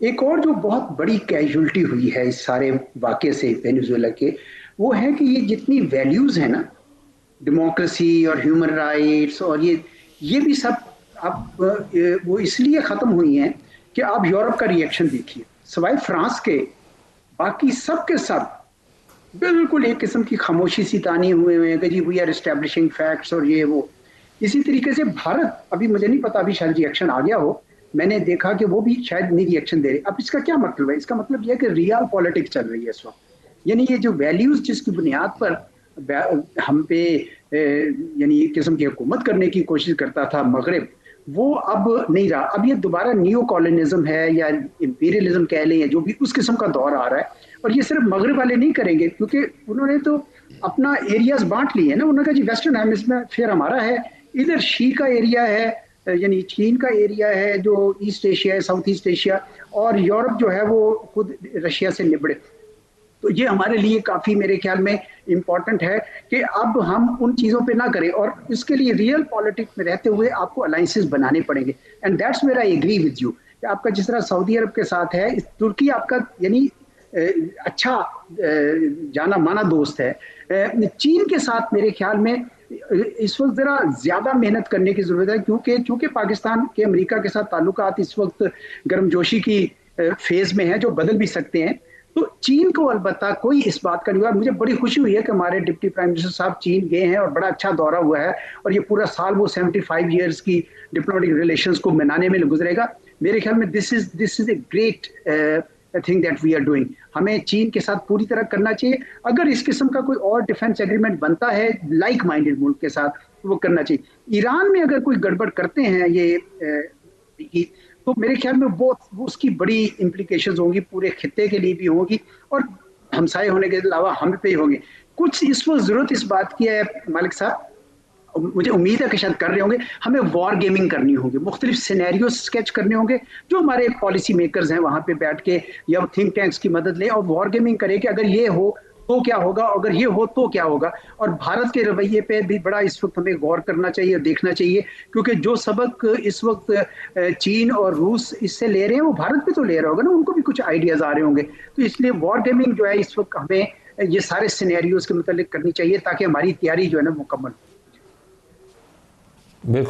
एक और जो बहुत बड़ी कैजुअलिटी हुई है इस सारे वाक़ये से वेनेज़ुएला के, वो है कि ये जितनी वैल्यूज़ हैं ना, डेमोक्रेसी और ह्यूमन राइट्स और ये भी सब अब वो इसलिए ख़त्म हुई हैं कि आप यूरोप का रिएक्शन देखिए। सिवाय फ्रांस के, बाकी सब के सब बिल्कुल एक किस्म की खामोशी सी तानी हुए हैं कि जी वी आर एस्टैब्लिशिंग फैक्ट्स और ये वो। इसी तरीके से भारत, अभी मुझे नहीं पता, अभी शायद रिएक्शन आ गया हो। मैंने देखा कि वो भी शायद नहीं रिएक्शन दे रहे। अब इसका क्या मतलब है? इसका मतलब ये है कि रियल पॉलिटिक्स चल रही है इस वक्त। यानी ये जो वैल्यूज जिसकी बुनियाद पर हम पे यानी एक किस्म की हुकूमत करने की कोशिश करता था मगरब, वो अब नहीं रहा। अब ये दोबारा नियो कॉलोनिज्म है या इंपीरियलिज्म कह लें, या जो भी उस किस्म का दौर आ रहा है। और ये सिर्फ मगरब वाले नहीं करेंगे, क्योंकि उन्होंने तो अपना एरियाज बांट लिए हैं ना। उन्होंने कहा जी वेस्टर्न हेमिस्फीयर हमारा है, इधर शी का एरिया है, यानी चीन का एरिया है जो ईस्ट एशिया है, साउथ ईस्ट एशिया, और यूरोप जो है वो खुद रशिया से निबड़े। तो ये हमारे लिए काफी मेरे ख्याल में इम्पोर्टेंट है कि अब हम उन चीजों पे ना करें, और इसके लिए रियल पॉलिटिक्स में रहते हुए आपको अलायंसेस बनाने पड़ेंगे। And that's where I agree with you कि आपका जिस तरह सऊदी अरब के साथ है, तुर्की आपका यानी अच्छा जाना माना दोस्त है। चीन के साथ मेरे ख्याल में इस वक्त जरा ज्यादा मेहनत करने की जरूरत है, क्योंकि चूंकि पाकिस्तान के अमेरिका के साथ ताल्लुकात इस वक्त गर्मजोशी की फेज में है, जो बदल भी सकते हैं। तो चीन को अलबत्ता कोई इस बात का नहीं हुआ। मुझे बड़ी खुशी हुई है कि हमारे डिप्टी प्राइम मिनिस्टर साहब चीन गए हैं और बड़ा अच्छा दौरा हुआ है, और ये पूरा साल वो 75 ईयर्स की डिप्लोमेटिक रिलेशंस को मनाने में गुजरेगा। मेरे ख्याल में this is a great thing that we are doing. हमें चीन के साथ पूरी तरह करना चाहिए। अगर इस किस्म का कोई और डिफेंस एग्रीमेंट बनता है लाइक माइंडेड मुल्क के साथ, तो वो करना चाहिए। ईरान में अगर कोई गड़बड़ करते हैं ये तो मेरे ख्याल में वो उसकी बड़ी इम्प्लीकेशंस होंगी, पूरे खित्ते के लिए भी होगी, और हमसाए होने के अलावा हम पे ही होंगे। कुछ इस वक्त जरूरत इस बात की है मालिक साहब, मुझे उम्मीद है कि शायद कर रहे होंगे, हमें वॉर गेमिंग करनी होगी, मुख्तलिफ सिनेरियो स्केच करने होंगे, जो हमारे पॉलिसी मेकर्स हैं वहां पे बैठ के या थिंक टैंक्स की मदद लें और वॉर गेमिंग करें कि अगर ये हो तो क्या होगा, अगर ये हो तो क्या होगा। और भारत के रवैये पे भी बड़ा इस वक्त हमें गौर करना चाहिए, देखना चाहिए, क्योंकि जो सबक इस वक्त चीन और रूस इससे ले रहे हैं वो भारत भी तो ले रहा होगा ना, उनको भी कुछ आइडियाज आ रहे होंगे। तो इसलिए वॉर गेमिंग जो है इस वक्त हमें ये सारे सिनेरियोज के मुतालिक करनी चाहिए, ताकि हमारी तैयारी जो है ना मुकम्मल हो। बिल्कुल।